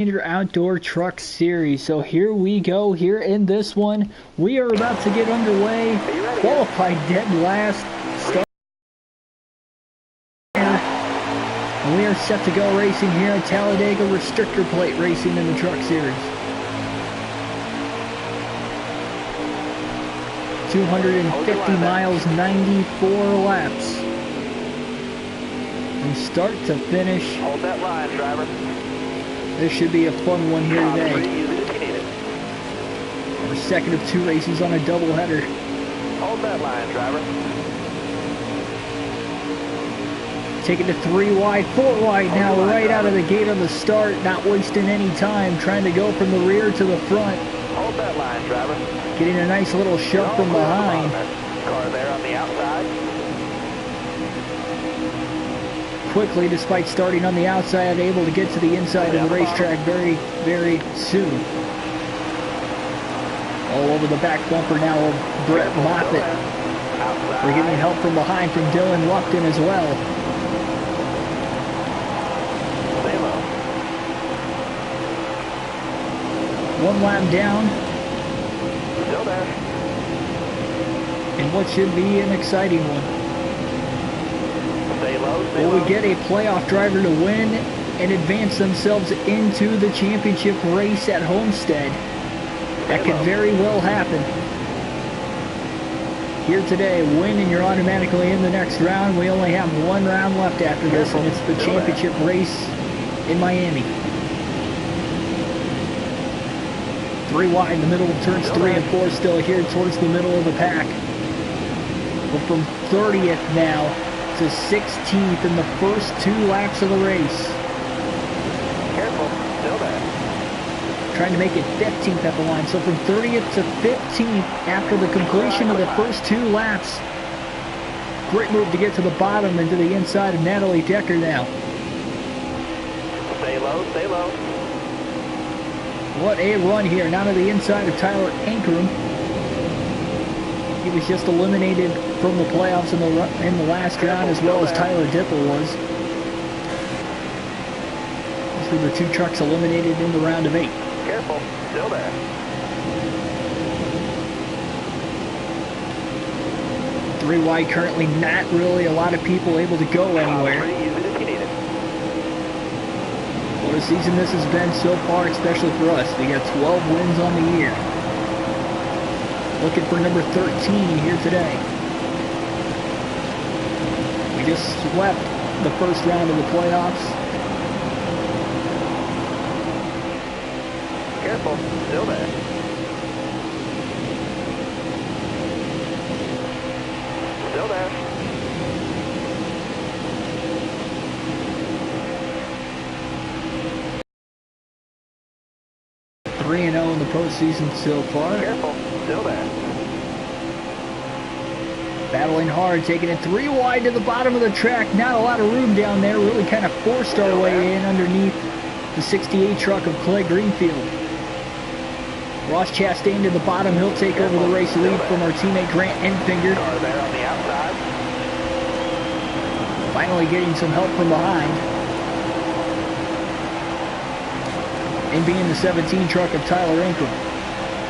Your outdoor truck series. So here we go. Here in this one, we are about to get underway. Qualified dead last. Start. And we are set to go racing here at Talladega restrictor plate racing in the truck series. 250 miles, 94 laps. From start to finish. Hold that line, driver. This should be a fun one here today. Our second of two races on a doubleheader. Hold that line, driver. Taking it to 3 wide, 4 wide now, right out of the gate on the start, not wasting any time, trying to go from the rear to the front. Hold that line, driver. Getting a nice little shove from behind. Car there on the outside. Quickly, despite starting on the outside, able to get to the inside of the racetrack very, very soon. All over the back bumper now of Brett Moffitt. We're getting help from behind from Dylan Lupton as well. Stay low. One lap down. Still there. And what should be an exciting one. Stay low, stay Will low. we get a playoff driver to win and advance themselves into the championship race at Homestead? That could very well happen. Here today, win and you're automatically in the next round. We only have one round left after this, and it's the championship race in Miami. 3 wide in the middle of turns 3 and 4, still here towards the middle of the pack. We're from 30th now to 16th in the first 2 laps of the race. Careful, still there. Trying to make it 15th at the line. So from 30th to 15th after the completion of the first 2 laps. Great move to get to the bottom and to the inside of Natalie Decker now. Stay low, stay low. What a run here. Now to the inside of Tyler Ankrum. He was just eliminated from the playoffs in the last round, as well as Tyler Dipple was. These were the 2 trucks eliminated in the round of 8. Careful, still there. Three wide currently, not really a lot of people able to go anywhere. Pretty easy if you need it. What a season this has been so far, especially for us. We got 12 wins on the year. Looking for number 13 here today. We just swept the first round of the playoffs. Careful, still there. Still there. Three and 0 in the postseason so far. Careful, still there. Battling hard, taking it 3 wide to the bottom of the track. Not a lot of room down there. Really kind of forced our way in underneath the 68 truck of Clay Greenfield. Ross Chastain to the bottom. He'll take over the race lead from our teammate Grant Enfinger. Car there on the outside. Finally getting some help from behind. And being the 17 truck of Tyler Ankrum.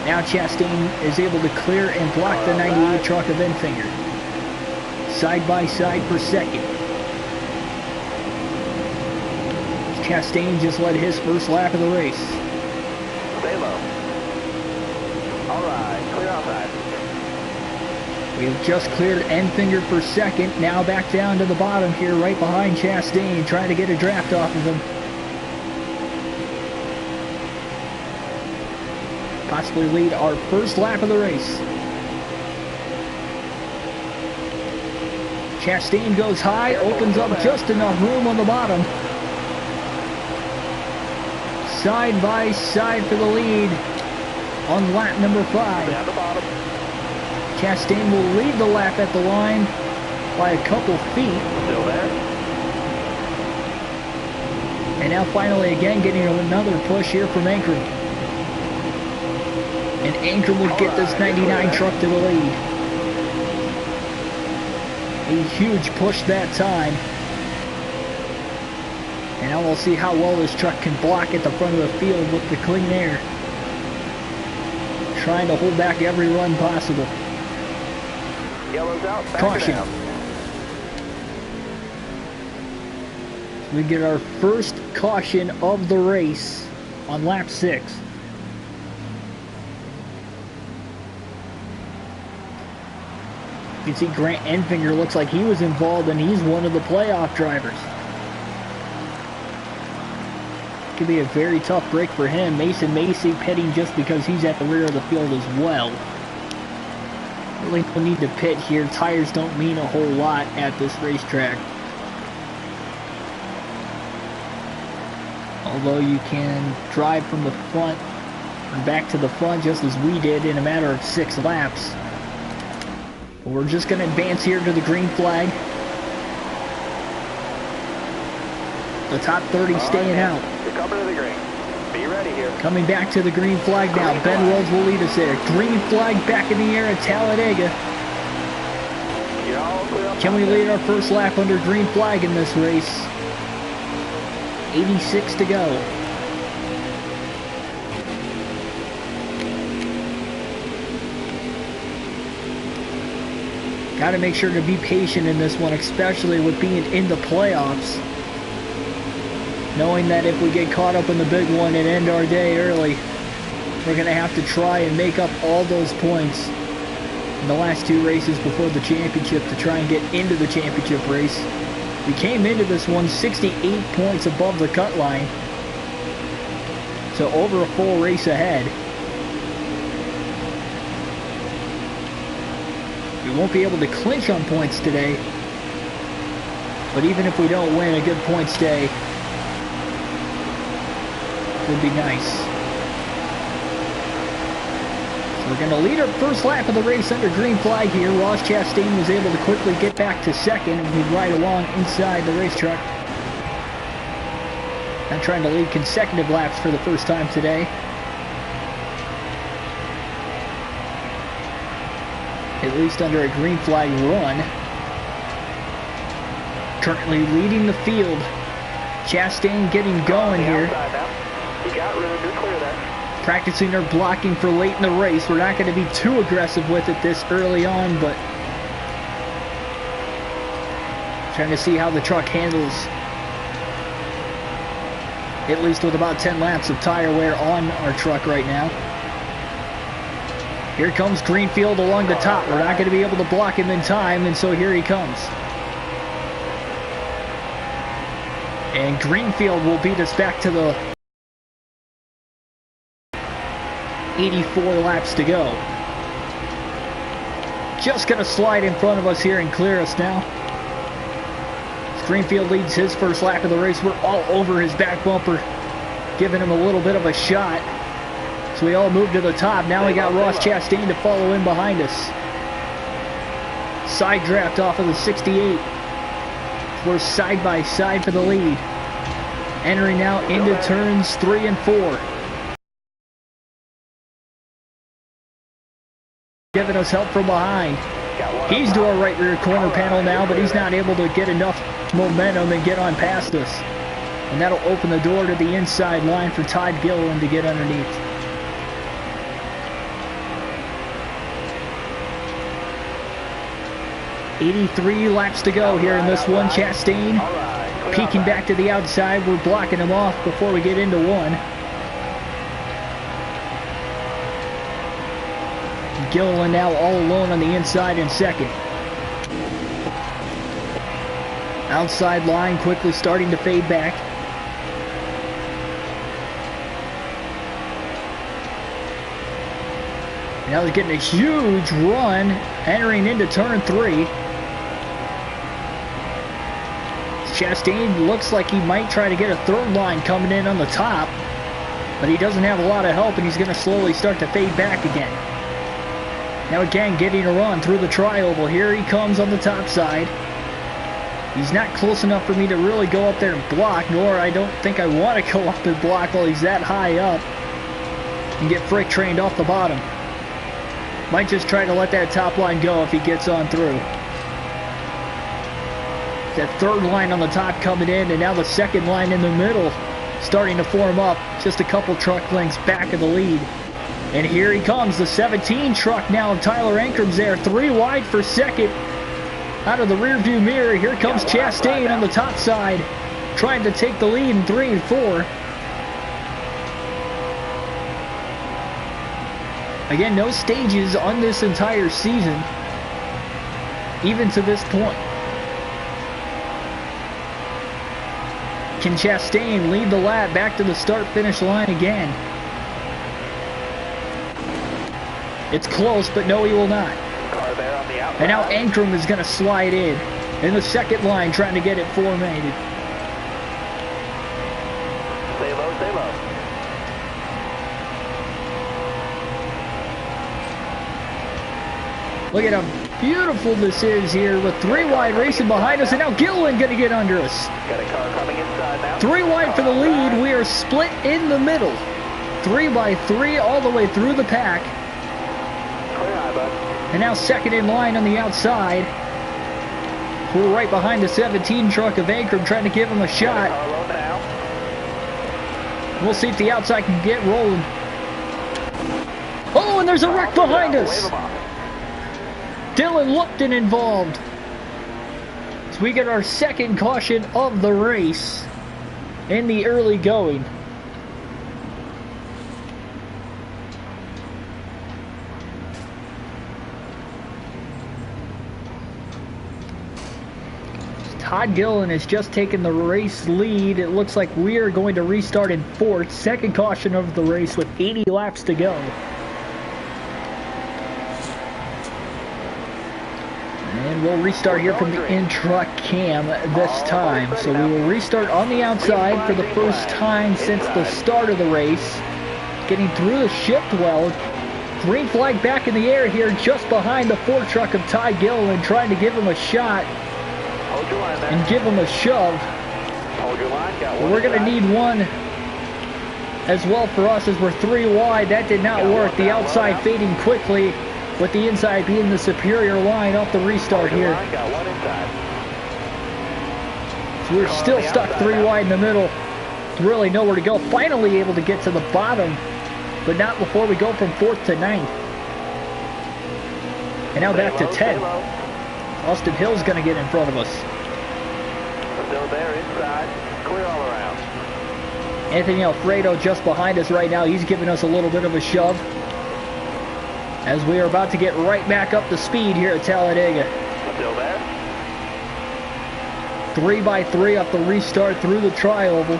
Now Chastain is able to clear and block the 98 truck of Enfinger. Side by side for second. Chastain just led his first lap of the race. Stay low. All right, clear outside. We've just cleared Enfinger for second. Now back down to the bottom here, right behind Chastain, trying to get a draft off of him. Possibly lead our first lap of the race. Chastain goes high, opens up just enough room on the bottom. Side by side for the lead on lap number 5. Down the bottom. Chastain will lead the lap at the line by a couple feet. Still there. And now finally again getting another push here from Ankrum. And Ankrum would get this 99 truck to the lead. A huge push that time. And now we'll see how well this truck can block at the front of the field with the clean air. Trying to hold back every run possible. Yellow's out. Back Caution. We get our first caution of the race on lap 6. You can see Grant Enfinger looks like he was involved, and he's one of the playoff drivers. Could be a very tough break for him. Mason Macy pitting just because he's at the rear of the field as well. Really no need to pit here. Tires don't mean a whole lot at this racetrack. Although you can drive from the front and back to the front just as we did in a matter of 6 laps. But we're just going to advance here to the green flag. The top 30 staying out. You're coming to the green. Be ready here. Coming back to the green flag now. Ben Rhodes will lead us there. Green flag back in the air at Talladega. Can we lead our first lap under green flag in this race? 86 to go. Got to make sure to be patient in this one, especially with being in the playoffs. Knowing that if we get caught up in the big one and end our day early, we're going to have to try and make up all those points in the last 2 races before the championship to try and get into the championship race. We came into this one 68 points above the cut line, so over a full race ahead. We won't be able to clinch on points today, but even if we don't win, a good points day would be nice. So we're going to lead our first lap of the race under green flag here. Ross Chastain was able to quickly get back to second, and he'd ride along inside the race truck. Not trying to lead consecutive laps for the first time today. At least under a green flag run. Currently leading the field. Chastain getting going here. You got room. You're clear there. Practicing their blocking for late in the race. We're not going to be too aggressive with it this early on, but trying to see how the truck handles. At least with about 10 laps of tire wear on our truck right now. Here comes Greenfield along the top. We're not going to be able to block him in time, and so here he comes. And Greenfield will beat us back to the 84 laps to go. Just going to slide in front of us here and clear us now. Greenfield leads his first lap of the race. We're all over his back bumper, giving him a little bit of a shot. So we all move to the top. Now we got Ross Chastain to follow in behind us. Side draft off of the 68. We're side by side for the lead. Entering now into turns 3 and 4. Giving us help from behind. He's to our right rear corner panel now, but he's not able to get enough momentum and get on past us. And that'll open the door to the inside line for Todd Gilliland to get underneath. $83 laps to go here in this one. Chastain peeking back to the outside. We're blocking him off before we get into one. Gilliland now all alone on the inside in second. Outside line quickly starting to fade back. Now they're getting a huge run entering into turn 3. Chastain looks like he might try to get a third line coming in on the top, but he doesn't have a lot of help, and he's going to slowly start to fade back again. Now again getting a run through the tri-oval. Here he comes on the top side. He's not close enough for me to really go up there and block, nor I don't think I want to go up and block while he's that high up and get freight trained off the bottom. Might just try to let that top line go if he gets on through. That third line on the top coming in, and now the second line in the middle starting to form up. Just a couple truck lengths back of the lead. And here he comes, the 17 truck now. Tyler Ankram's there, 3 wide for second. Out of the rearview mirror, here comes Chastain on the top side, trying to take the lead in 3 and 4. Again, no stages on this entire season, even to this point. Can Chastain lead the lap back to the start-finish line again? It's close, but no, he will not. Car there on the outside. And now Ankram is going to slide in the second line, trying to get it formatted. Stay low, stay low. Look at how beautiful this is here with 3 wide racing behind us, and now Gilliland going to get under us. Got a car coming inside now. 3 wide for the lead. We are split in the middle. 3 by 3 all the way through the pack. Clear high, bud. And now second in line on the outside. We're right behind the 17 truck of Ankram, trying to give him a shot. Car low now. We'll see if the outside can get rolling. Oh, and there's a wreck behind us. Wave him off. Dylan Lupton involved. So we get our second caution of the race in the early going. Todd Gilliland has just taken the race lead. It looks like we are going to restart in 4th. Second caution of the race with 80 laps to go. And we'll restart here from the in-truck cam this time. So we will restart on the outside for the first time since the start of the race. Getting through the shift well. Green flag back in the air here just behind the 4 truck of Ty Gilliland, trying to give him a shot Hold your line there. and give him a shove. Hold your line. Got But one we're going to inside. need one as well for us as we're 3 wide. That did not work. The outside fading quickly, with the inside being the superior line off the restart Hold your here. line. Got one inside. So we're still stuck 3 wide in the middle. Really nowhere to go. Finally able to get to the bottom, but not before we go from 4th to 9th. And now back to 10. Austin Hill's going to get in front of us. Still there inside. Clear all around. Anthony Alfredo just behind us right now. He's giving us a little bit of a shove as we are about to get right back up to speed here at Talladega. Still there. 3 by 3 off the restart through the tri-oval.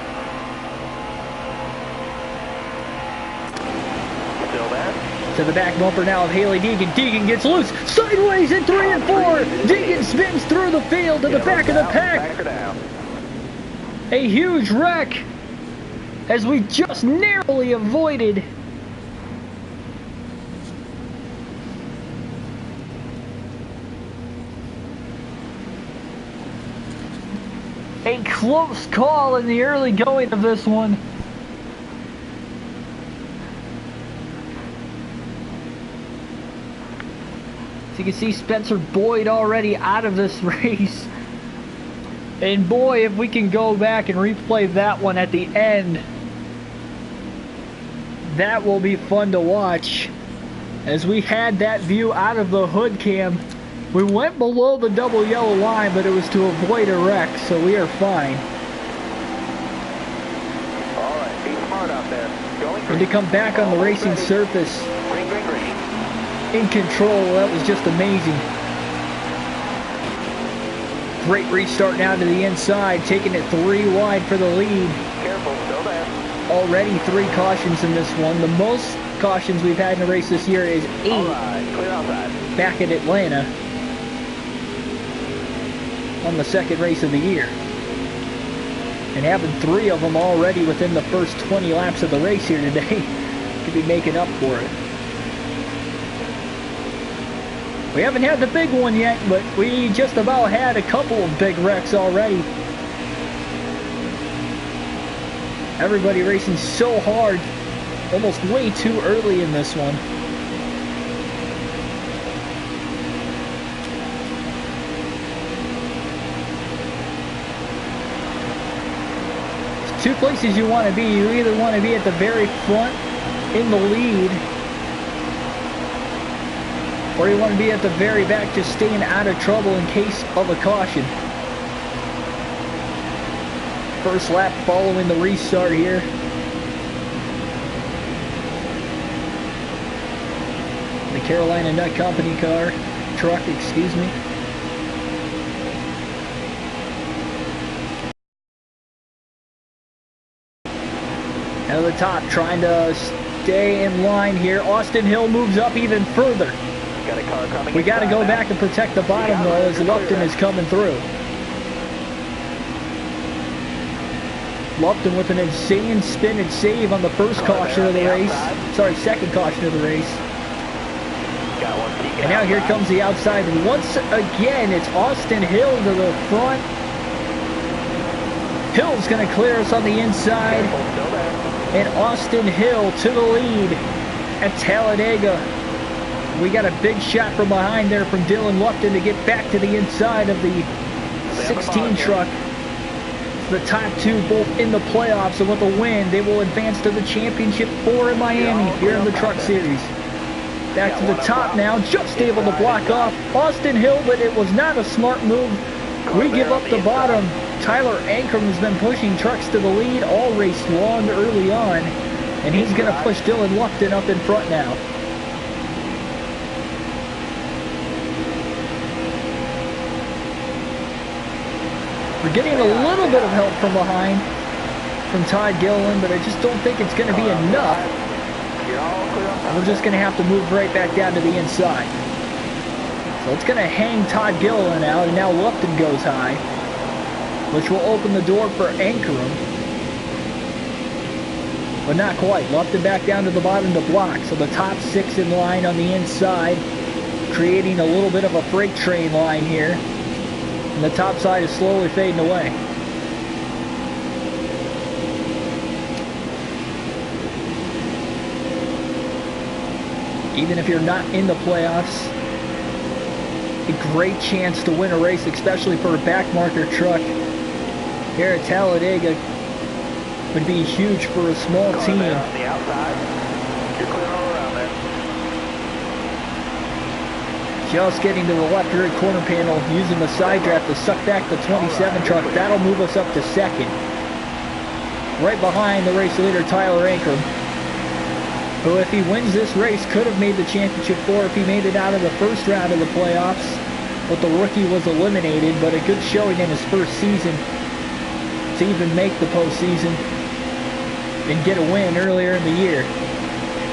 Still there. To the back bumper now of Haley Deegan. Deegan gets loose. Sideways in 3 and 4. Deegan spins through the field to the back of the pack. Back her down. A huge wreck as we just narrowly avoided a close call in the early going of this one. So you can see Spencer Boyd already out of this race. And boy, if we can go back and replay that one at the end, that will be fun to watch. As we had that view out of the hood cam, we went below the double yellow line, but it was to avoid a wreck, so we are fine. All right. Be smart out there. Going And to come back on the racing surface Green, green, green. in control, that was just amazing. Great restart now to the inside, taking it 3 wide for the lead. Careful. Still there. Already 3 cautions in this one. The most cautions we've had in a race this year is 8 All right. Clear outside. back at Atlanta on the second race of the year. And having 3 of them already within the first 20 laps of the race here today could be making up for it. We haven't had the big one yet, but we just about had a couple of big wrecks already. Everybody racing so hard, almost way too early in this one. two places you want to be. You either want to be at the very front in the lead, or you want to be at the very back just staying out of trouble in case of a caution. First lap following the restart here. The Carolina Nut Company truck, excuse me. Out of the top, trying to stay in line here. Austin Hill moves up even further. We got to go back and protect the bottom though, as Lupton is coming through. Lupton with an insane spin and save on the first caution of the race. Sorry, second caution of the race. And now here comes the outside. Once again, it's Austin Hill to the front. Hill's going to clear us on the inside. And Austin Hill to the lead at Talladega. We got a big shot from behind there from Dylan Lupton to get back to the inside of the 16 truck. The top two both in the playoffs, and with a win, they will advance to the championship 4 in Miami here in the Truck Series. Back to the top now, just able to block off Austin Hill, but it was not a smart move. We give up the bottom. Tyler Ankrum has been pushing trucks to the lead all race long early on, and he's going to push Dylan Lupton up in front now. We're getting a little bit of help from behind from Todd Gilliland, but I just don't think it's going to be enough. We're just going to have to move right back down to the inside. So it's going to hang Todd Gilliland out, and now Lupton goes high, which will open the door for Ankrum. But not quite. Lupton back down to the bottom to block. So the top 6 in line on the inside, creating a little bit of a freight train line here. And the top side is slowly fading away. Even if you're not in the playoffs, a great chance to win a race, especially for a backmarker truck here at Talladega, would be huge for a small team. Just getting to the left rear corner panel, using the side draft to suck back the 27 truck. That'll move us up to second. Right behind the race leader, Tyler Ankrum, who, if he wins this race, could have made the championship 4 if he made it out of the first round of the playoffs. But the rookie was eliminated, but a good showing in his first season to even make the postseason and get a win earlier in the year.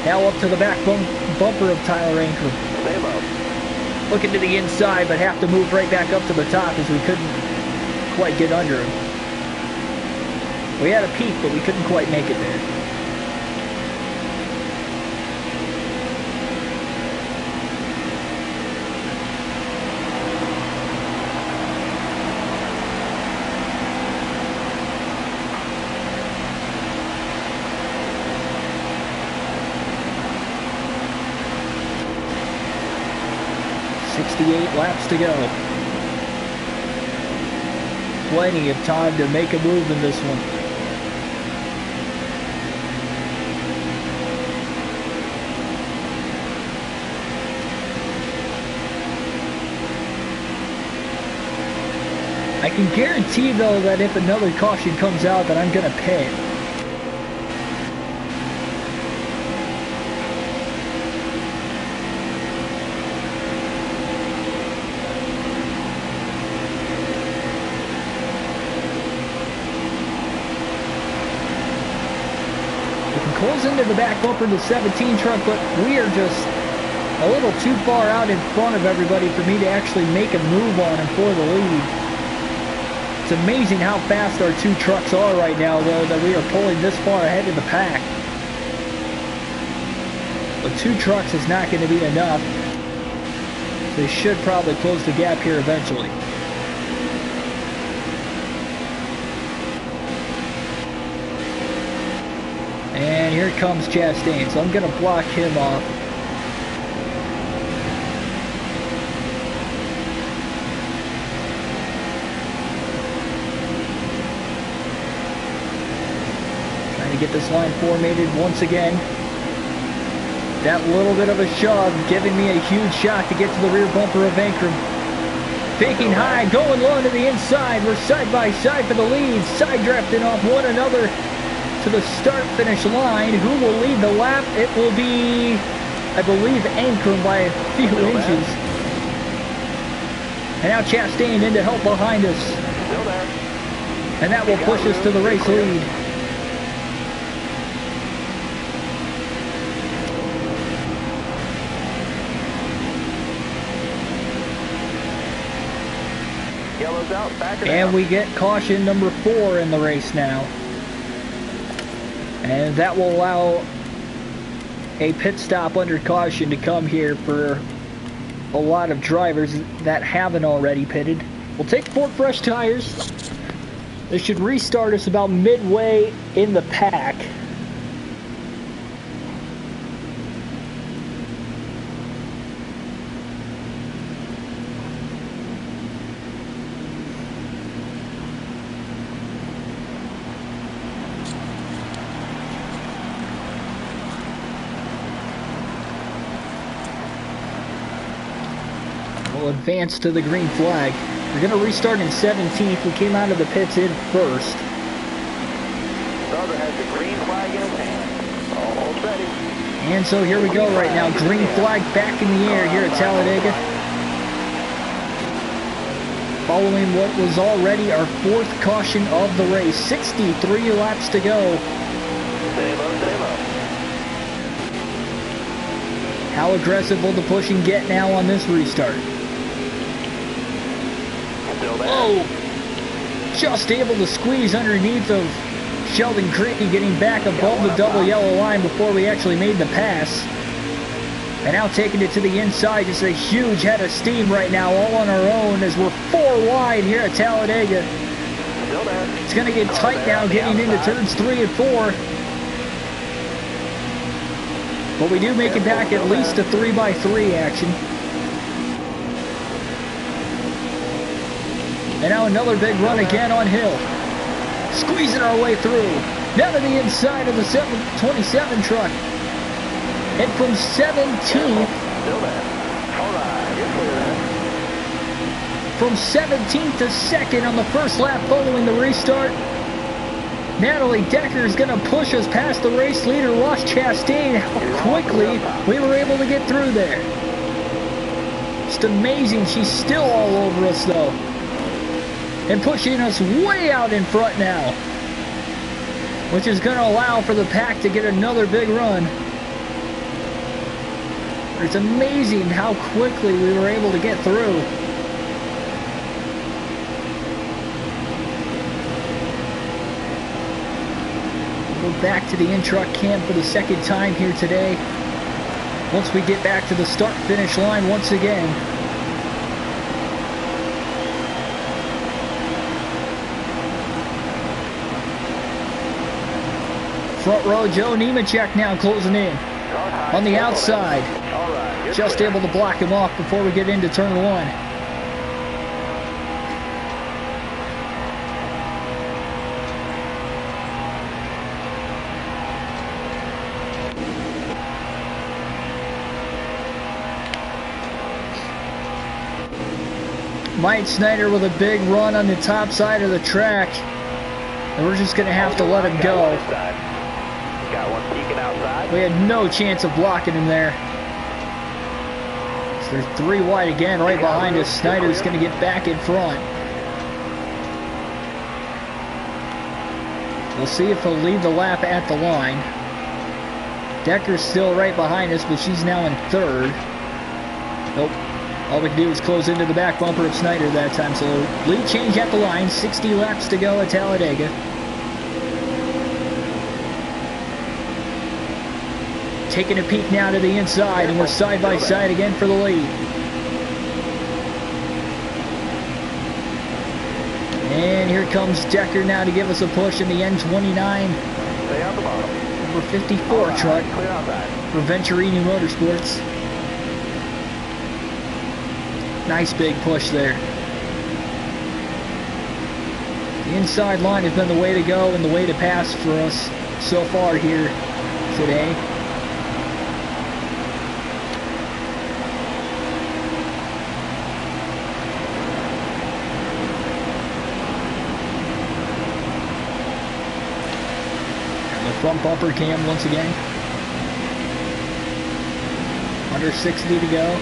Now up to the back bumper of Tyler Ankrum. Looking to the inside, but have to move right back up to the top as we couldn't quite get under him. We had a peak, but we couldn't quite make it there. Laps to go. Plenty of time to make a move in this one. I can guarantee though that if another caution comes out that I'm going to pay it. Close into the back bumper of the 17 truck, but we are just a little too far out in front of everybody for me to actually make a move on him for the lead. It's amazing how fast our 2 trucks are right now, though, that we are pulling this far ahead of the pack. But 2 trucks is not going to be enough. They should probably close the gap here eventually. And here comes Chastain, so I'm going to block him off. to get this line formatted once again. That little bit of a shove giving me a huge shot to get to the rear bumper of Ankrum. Faking high, going low to the inside. We're side by side for the lead. Side drafting off one another to the start-finish line. Who will lead the lap? It will be, I believe, Ankrum by a few inches. And now Chastain in to help behind us. And that will push us to the race lead. Yellow's out, back and we get caution number 4 in the race now. And that will allow a pit stop under caution to come here for a lot of drivers that haven't already pitted. We'll take 4 fresh tires. This should restart us about midway in the pack. We'll advance to the green flag. We're going to restart in 17th. We came out of the pits in first. Brother has the green flag in his hand. Almost ready. And so here we go right now. Green flag back in the air here at Talladega. Following what was already our 4th caution of the race. 63 laps to go. Stay low, stay low. How aggressive will the pushing get now on this restart? Oh! Just able to squeeze underneath of Sheldon Creedy, getting back above the double yellow line before we actually made the pass. And now taking it to the inside, just a huge head of steam right now, all on our own as we're 4 wide here at Talladega. It's going to get tight now getting into turns 3 and 4. But we do make it back at least a 3x3 action. And now another big run again on Hill. Squeezing our way through. Down to the inside of the 27 truck. And from 17th. From 17th to 2nd on the first lap following the restart. Natalie Decker is going to push us past the race leader, Ross Chastain. How quickly we were able to get through there. Just amazing. She's still all over us, though. And pushing us way out in front now. Which is going to allow for the pack to get another big run. It's amazing how quickly we were able to get through. Back to the in-truck camp for the 2nd time here today. Once we get back to the start-finish line once again. Front row, Joe Nemechek now closing in. On the outside. Just able to block him off before we get into turn 1. Mike Snyder with a big run on the top side of the track. And we're just going to have to let him go. Got one peeking outside. We had no chance of blocking him there. So they're 3 wide again right behind us. Snyder's going to get back in front. We'll see if he'll lead the lap at the line. Decker's still right behind us, but she's now in 3rd. Nope. All we can do is close into the back bumper of Snyder that time. So lead change at the line. 60 laps to go at Talladega. Taking a peek now to the inside, and we're side by side again for the lead. And here comes Decker now to give us a push in the N29. Stay on the bottom. Number 54 truck for Venturini Motorsports. Nice big push there. The inside line has been the way to go and the way to pass for us. so far here today. And the front bumper cam once again. Under 60 to go.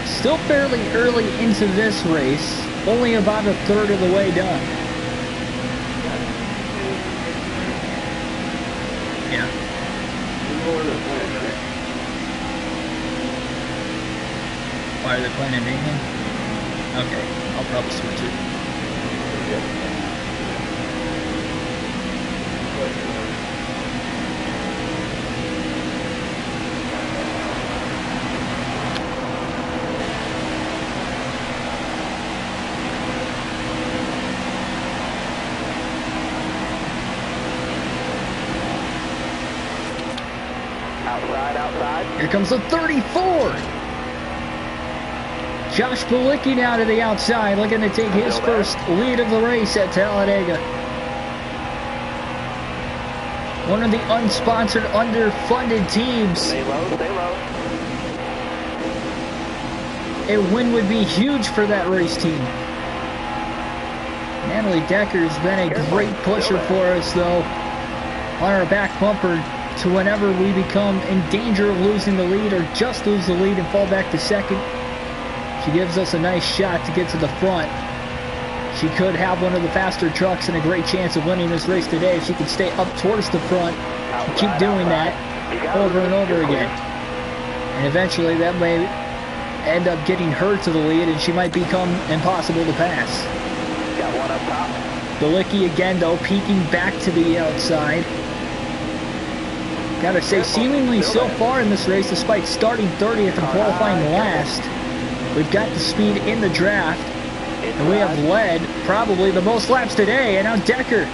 Still fairly early into this race, only about a third of the way done. Yeah. Why are they playing in England? Okay, I'll probably switch it. Here comes the 34. Josh Bilicki now to the outside, looking to take his first lead of the race at Talladega. One of the unsponsored, underfunded teams. Stay low, stay low. A win would be huge for that race team. Natalie Decker has been a great pusher for us, though, on our back bumper, to whenever we become in danger of losing the lead or just lose the lead and fall back to second. She gives us a nice shot to get to the front. She could have one of the faster trucks and a great chance of winning this race today if she could stay up towards the front and keep doing that over and over again. And eventually that may end up getting her to the lead and she might become impossible to pass. Got one up top. Bilicki again, though, peeking back to the outside. Gotta say, seemingly so far in this race, despite starting 30th and qualifying last, we've got the speed in the draft, and we have led probably the most laps today. And now Decker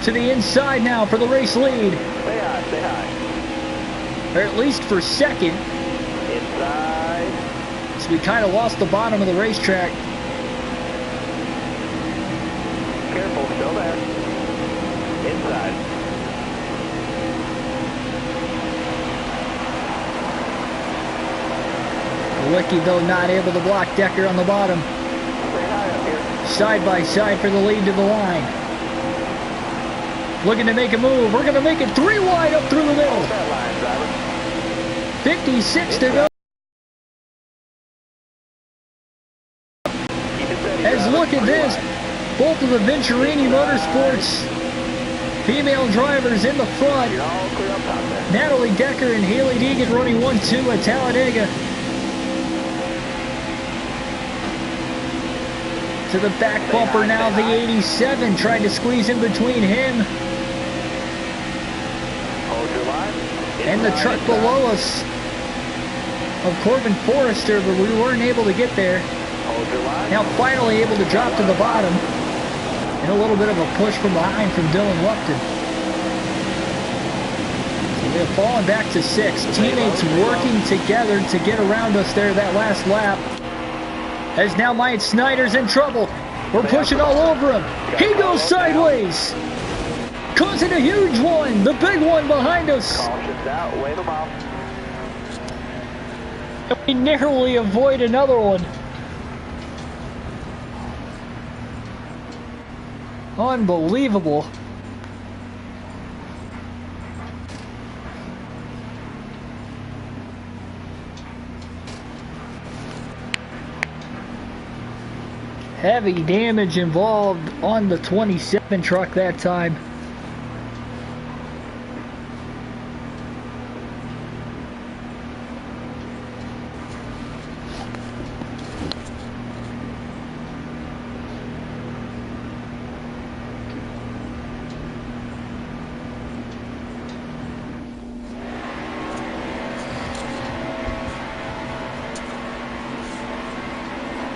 to the inside now for the race lead. Stay high, stay high. Or at least for second. Inside. So we kind of lost the bottom of the racetrack. Careful, still there. Inside. Bilicki, though, not able to block Decker on the bottom. Stay high up here. Side by side for the lead to the line. Looking to make a move. We're going to make it 3 wide up through the middle. Hold that line, driver. 56 to go. Keep it steady, As driver. look at this. Both of the Venturini Motorsports female drivers in the front. You're all clear up top there. Natalie Decker and Haley Deegan running 1-2 at Talladega. To the back bumper now, the 87 trying to squeeze in between him Hold your line. and the truck below us of Corbin Forrester, but we weren't able to get there. Hold your line. Now finally able to drop to the bottom. And a little bit of a push from behind from Dylan Lupton. So we have fallen back to 6. Teammates working together to get around us there that last lap. As now Myatt Snyder's in trouble. We're pushing all over him. He goes sideways. Causing a huge one. The big one behind us. Caution's out. Wave them off. We narrowly avoid another one. Unbelievable. Heavy damage involved on the 27 truck that time.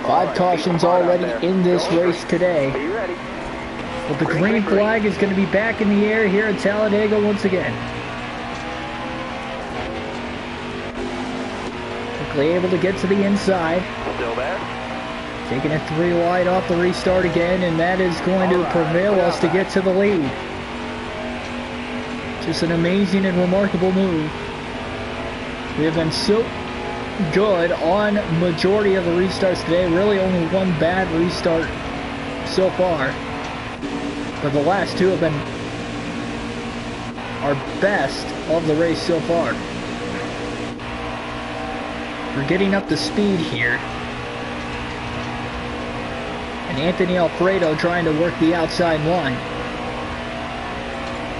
Five cautions already in this race today. Are you ready? But the green flag is going to be back in the air here at Talladega once again. Quickly able to get to the inside. Still there? Taking it 3 wide off the restart again, and that is going to prevail us to get to the lead. Just an amazing and remarkable move. We have been so good on majority of the restarts today. Really only one bad restart so far. But the last 2 have been our best of the race so far. We're getting up to speed here. And Anthony Alfredo trying to work the outside line.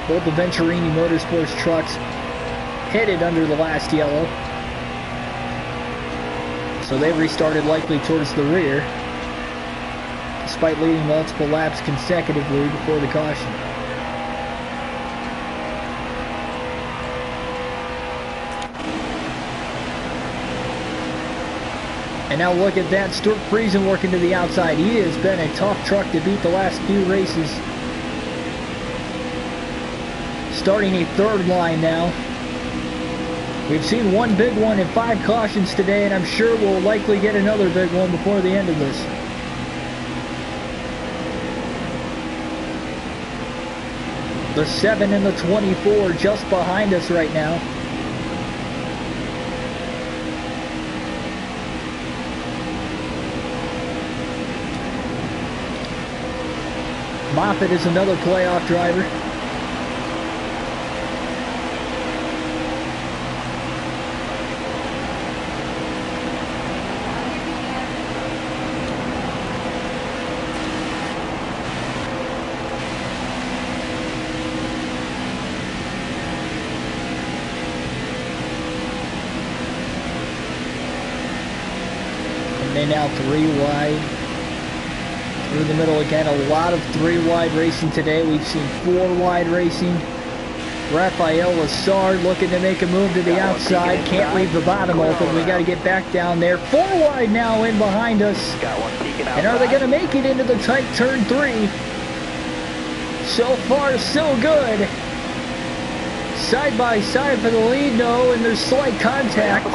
Both the Venturini Motorsports trucks pitted under the last yellow. So they restarted likely towards the rear, despite leading multiple laps consecutively before the caution. And now look at that, Stuart Friesen working to the outside. He has been a tough truck to beat the last few races. Starting a 3rd line now. We've seen one big one and 5 cautions today, and I'm sure we'll likely get another big one before the end of this. The 7 and the 24 just behind us right now. Moffitt is another playoff driver. And they now 3 wide. Through the middle again, a lot of 3 wide racing today. We've seen 4 wide racing. Rafael Lassard looking to make a move to the outside. Can't leave the bottom open. We got to get back down there. 4 wide now in behind us. And are they going to make it into the tight turn 3? So far, so good. Side by side for the lead, no, and there's slight contact.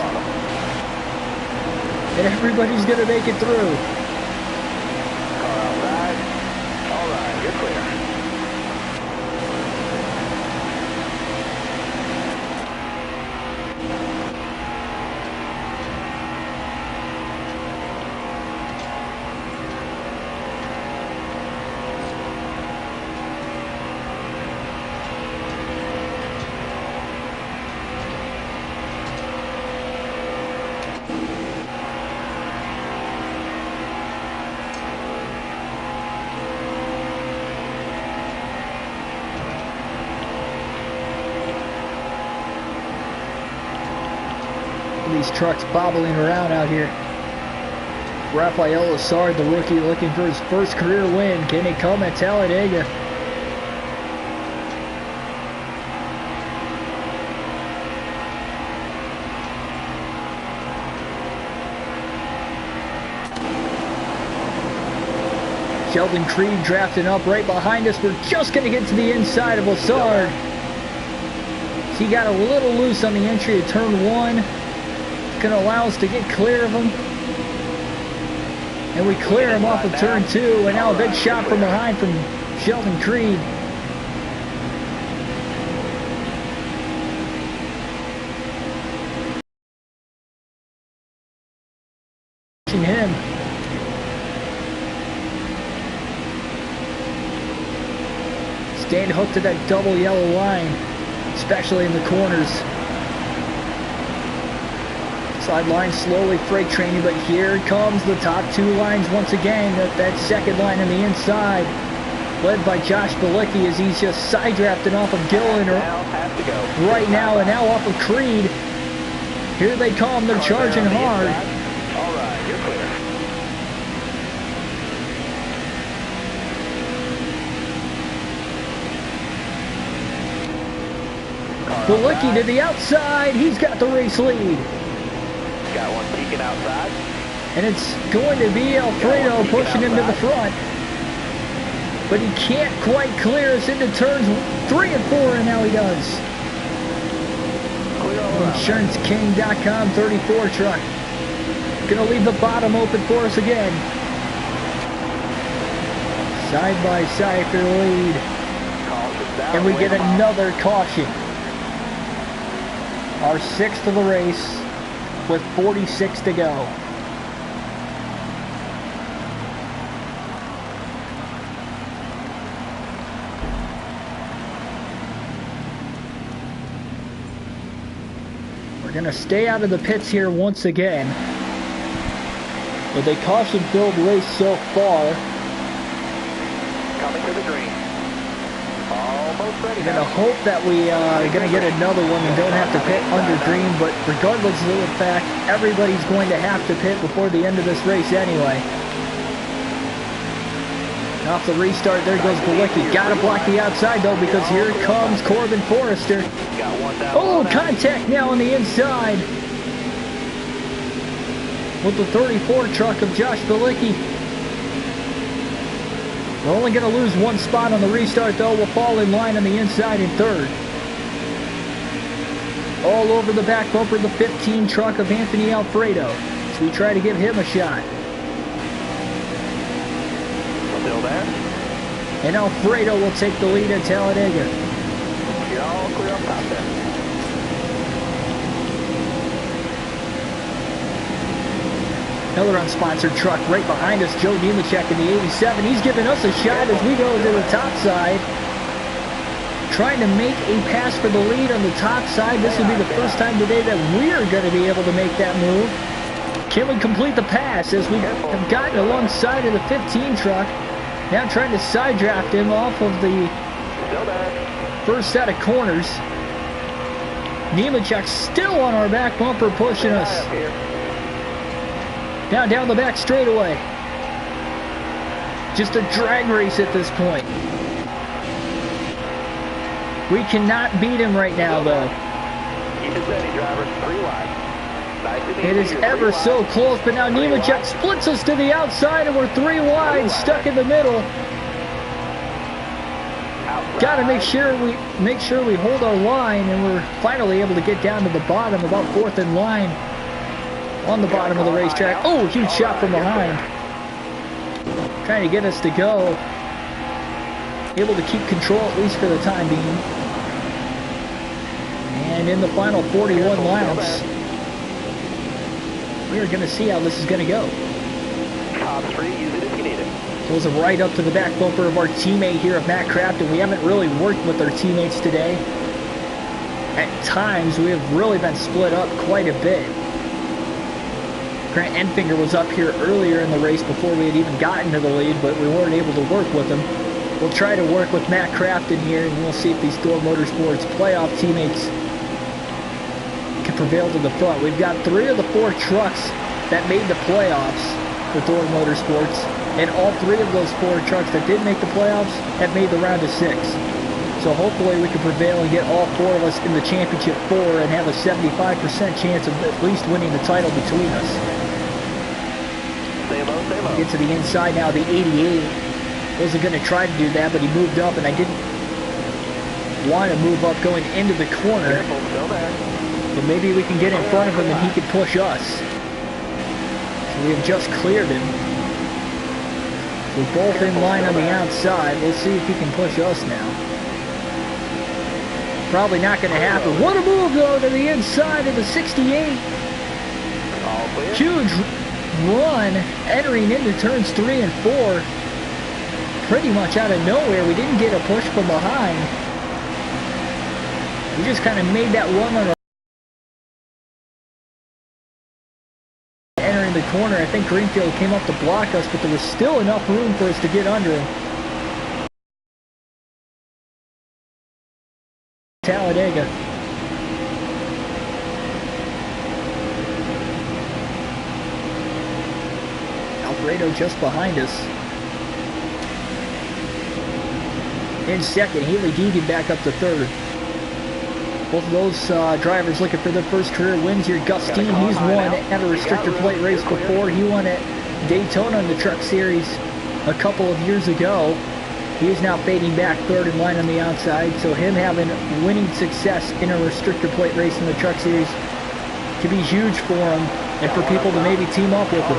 And everybody's going to make it through. These trucks bobbling around out here. Rafael Lassard, the rookie, looking for his first career win. Can it come at Talladega? Sheldon Creed drafting up right behind us. We're just going to get to the inside of Lassard. He got a little loose on the entry of turn 1. Going to allow us to get clear of him. And we clear him off of turn 2. And now a big shot from behind from Sheldon Creed. Him. Staying hooked to that double yellow line, especially in the corners. Sideline slowly freight training, but here comes the top 2 lines once again. That second line on the inside, led by Josh Bilicki, as he's just side drafting off of Gillen right now, and now off of Creed. Here they come, they're charging hard. All right, you're clear. Bilicki to the outside, he's got the race lead. Got one peeking outside. And it's going to be Alfredo pushing him to the front. But he can't quite clear us into turns 3 and 4, and now he does. InsuranceKing.com 34 truck. Gonna leave the bottom open for us again. side by side for the lead. And we get another caution. Our 6th of the race with 46 to go. We're going to stay out of the pits here once again. With a caution-filled race so far. Coming to the green. Almost ready. We're going to hope that we are going to get another one and don't have to pit under green, but regardless of the fact, everybody's going to have to pit before the end of this race anyway. And off the restart, there goes Balicki. Got to block the outside though, because here comes Corbin Forrester. Oh, contact now on the inside with the 34 truck of Josh Balicki. We're only going to lose one spot on the restart though. We'll fall in line on the inside in 3rd. All over the back bumper, the 15 truck of Anthony Alfredo. So we try to give him a shot. Still there. And Alfredo will take the lead at Talladega. You're all clear up top there. Another unsponsored truck right behind us, Joe Nemechek in the 87. He's giving us a shot as we go to the top side. Trying to make a pass for the lead on the top side. This will be the first time today that we're going to be able to make that move. Can we complete the pass as we have gotten alongside of the 15 truck. Now trying to side draft him off of the first set of corners. Nemechek still on our back bumper pushing us. Now down the back straightaway. Just a drag race at this point. We cannot beat him right now though. Keep it steady, driver. 3 wide. It is ever so close, but now Nemechek splits us to the outside and we're 3 wide, stuck in the middle. Got to make sure we hold our line, and we're finally able to get down to the bottom, about 4th in line on the bottom of the racetrack. Oh, huge shot from behind. Trying to get us to go. Able to keep control at least for the time being. And in the final 41 laps, we are going to see how this is going to go. Top 3, use it if you need it. Goes right up to the back bumper of our teammate here of Matt Crafton. We haven't really worked with our teammates today. At times, we have really been split up quite a bit. Grant Enfinger was up here earlier in the race before we had even gotten to the lead, but we weren't able to work with him. We'll try to work with Matt Crafton here, and we'll see if these Thor Motorsports playoff teammates can prevail to the front. We've got 3 of the 4 trucks that made the playoffs for Thor Motorsports, and all 3 of those 4 trucks that did make the playoffs have made the round of 6. So hopefully we can prevail and get all 4 of us in the championship 4 and have a 75% chance of at least winning the title between us. Stay low, stay low. Get to the inside now, the 88. Wasn't going to try to do that, but he moved up, and I didn't want to move up going into the corner. Careful, still there. But maybe we can get in front of him and he can push us. So we have just cleared him. We're both in line on the outside. We'll see if he can push us now. Probably not going to happen. What a move, though, to the inside of the 68. All clear. Huge run entering into turns 3 and 4. Pretty much out of nowhere. We didn't get a push from behind. We just kind of made that run on our entering the corner. I think Greenfield came up to block us, but there was still enough room for us to get under him. Talladega. Alfredo just behind us. In second, Haley Deegan back up to 3rd. Both of those drivers looking for their first career wins here. Gustine, he's won at a restrictor plate race before. He won at Daytona in the Truck Series a couple of years ago. He is now fading back 3rd in line on the outside. So him having winning success in a restrictor plate race in the Truck Series could be huge for him and for people to maybe team up with him.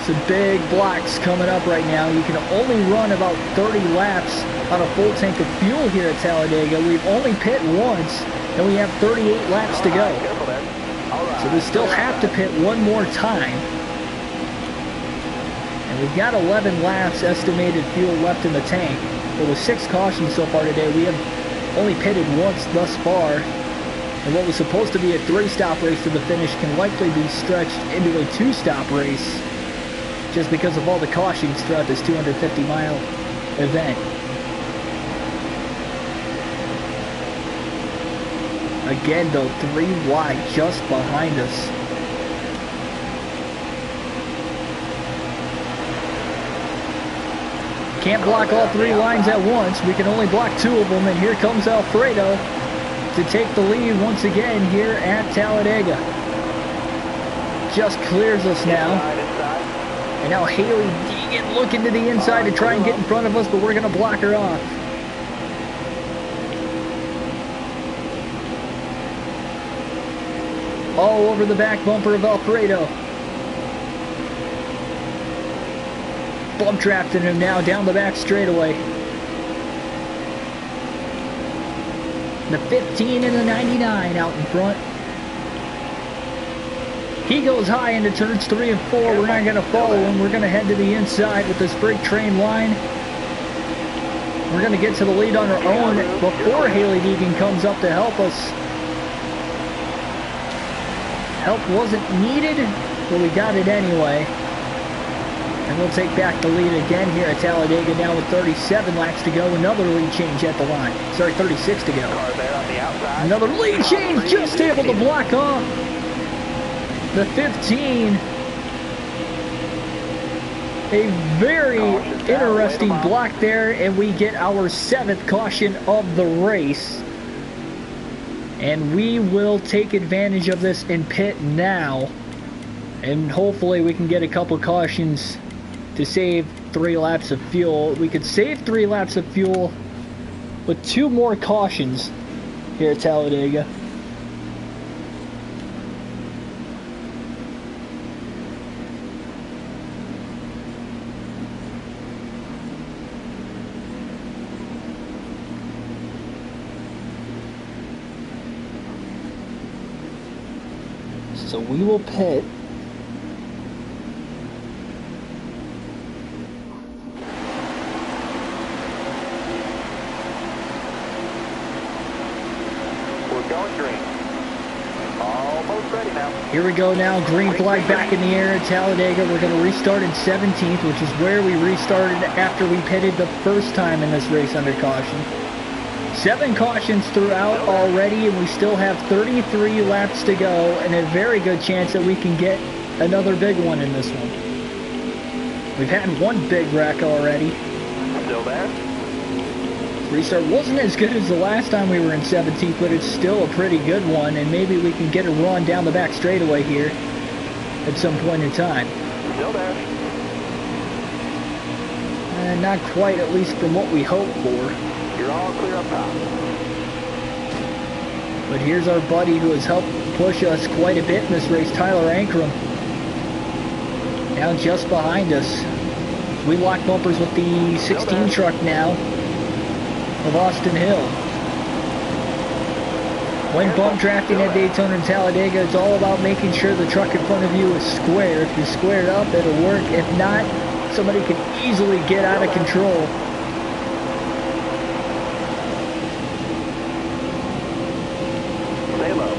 Some big blocks coming up right now. You can only run about 30 laps on a full tank of fuel here at Talladega. We've only pit once, and we have 38 laps to go. So we still have to pit one more time. And we've got 11 laps estimated fuel left in the tank. But with 6 cautions so far today, we have only pitted once thus far. And what was supposed to be a 3-stop race to the finish can likely be stretched into a 2-stop race, just because of all the cautions throughout this 250-mile event. Again, though, 3 wide just behind us. Can't block all 3 lines at once. We can only block 2 of them, and here comes Alfredo to take the lead once again here at Talladega. Just clears us now. And now Haley Deegan looking to the inside to try and get in front of us, but we're going to block her off. All over the back bumper of Alfredo. Bump drafting him now down the back straightaway. The 15 and the 99 out in front. He goes high into turns 3 and 4. We're not going to follow him. We're going to head to the inside with this freight train line. We're going to get to the lead on our own before Haley Deegan comes up to help us. Help wasn't needed, but we got it anyway. And we'll take back the lead again here at Talladega now with 37 laps to go. Another lead change at the line. Sorry, 36 to go. Another lead change, just able to block off the 15. A very interesting block there, and we get our 7th caution of the race. And we will take advantage of this in pit now. And hopefully we can get a couple cautions to save 3 laps of fuel. We could save 3 laps of fuel with 2 more cautions here at Talladega. So we will pit. We're going green. Almost ready now. Here we go now. Green flag back in the air at Talladega. We're going to restart in 17th, which is where we restarted after we pitted the first time in this race under caution. 7 cautions throughout already, and we still have 33 laps to go, and a very good chance that we can get another big one in this one. We've had 1 big wreck already. Still there? Restart wasn't as good as the last time we were in 17th, but it's still a pretty good one, and maybe we can get a run down the back straightaway here at some point in time. Still there. Not quite, at least from what we hoped for. You're all clear up top. But here's our buddy who has helped push us quite a bit in this race, Tyler Ankrum. Now just behind us. We lock bumpers with the 16 truck now of Austin Hill. When bump drafting at Daytona and Talladega, it's all about making sure the truck in front of you is square. If you're squared up, it'll work. If not, somebody can easily get out of control. Stay low.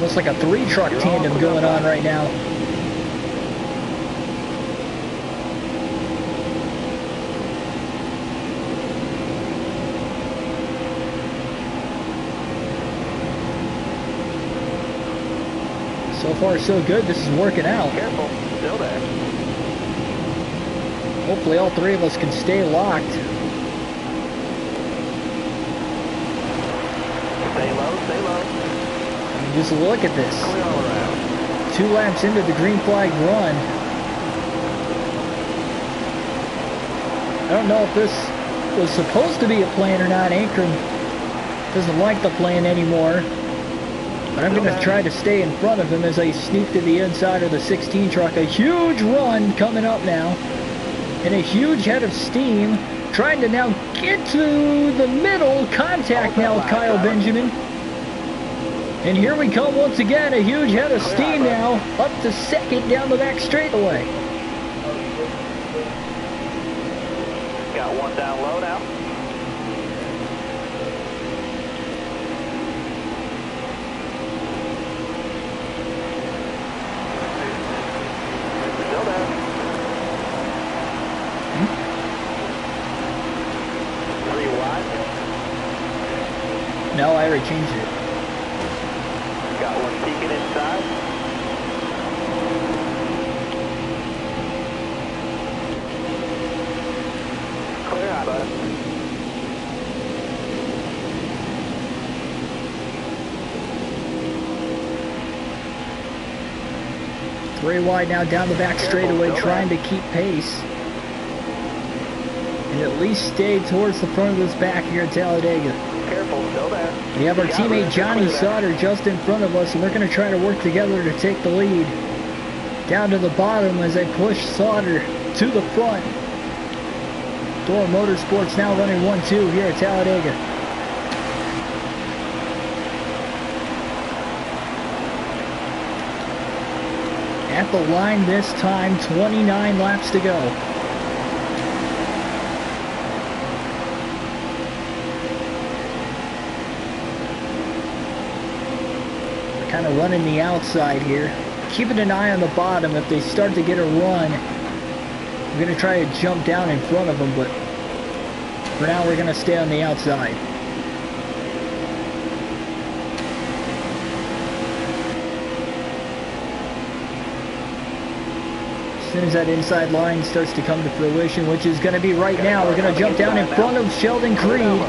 Looks like a 3-truck tandem going on right now. So far, so good. This is working out. Careful. Still there. Hopefully all 3 of us can stay locked. Stay low. Stay low. And just look at this. Clear all around. 2 laps into the green flag run. I don't know if this was supposed to be a plan or not. Ankrum doesn't like the plan anymore. But I'm going to try to stay in front of him as I sneak to the inside of the 16 truck. A huge run coming up now. And a huge head of steam. Trying to now get to the middle. Contact now with Kyle Benjamin. And here we come once again. A huge head of steam now. Up to second down the back straightaway. Got one down low now. Still there. 3 wide. No, I already changed it. Got one peeking inside. Clear high, bud. 3 wide now down the back straightaway, trying to keep pace. And at least stay towards the front of this back here at Talladega. Careful, still there. We have our teammate Johnny Sauter just in front of us, and we're going to try to work together to take the lead. Down to the bottom as I push Sauter to the front. Door Motorsports now running 1-2 here at Talladega. At the line this time, 29 laps to go. We're kind of running the outside here. Keeping an eye on the bottom. If they start to get a run, I'm going to try to jump down in front of them, but for now we're going to stay on the outside. As soon as that inside line starts to come to fruition, which is going to be right now, we're going to jump down in front of Sheldon Creed.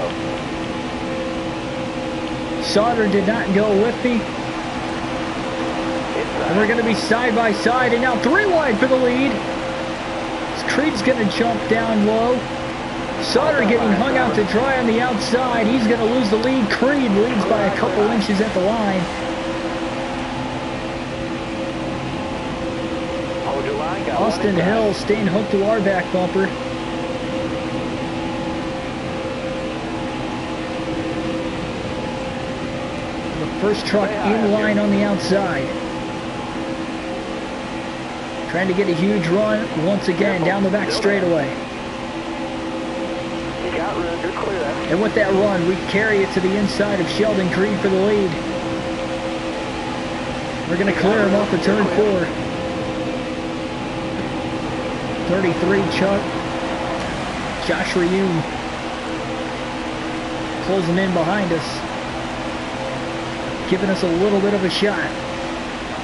Sauter did not go with me. And we're going to be side by side, and now 3 wide for the lead. Creed's going to jump down low. Sauter getting hung out to dry on the outside. He's going to lose the lead. Creed leads by a couple inches at the line. Austin Hill staying hooked to our back bumper. The first truck in line on the outside. Trying to get a huge run once again down the back straightaway. And with that run, we carry it to the inside of Sheldon Creed for the lead. We're going to clear him off of turn 4. 33 Chuck. Josh Reune closing in behind us. Giving us a little bit of a shot.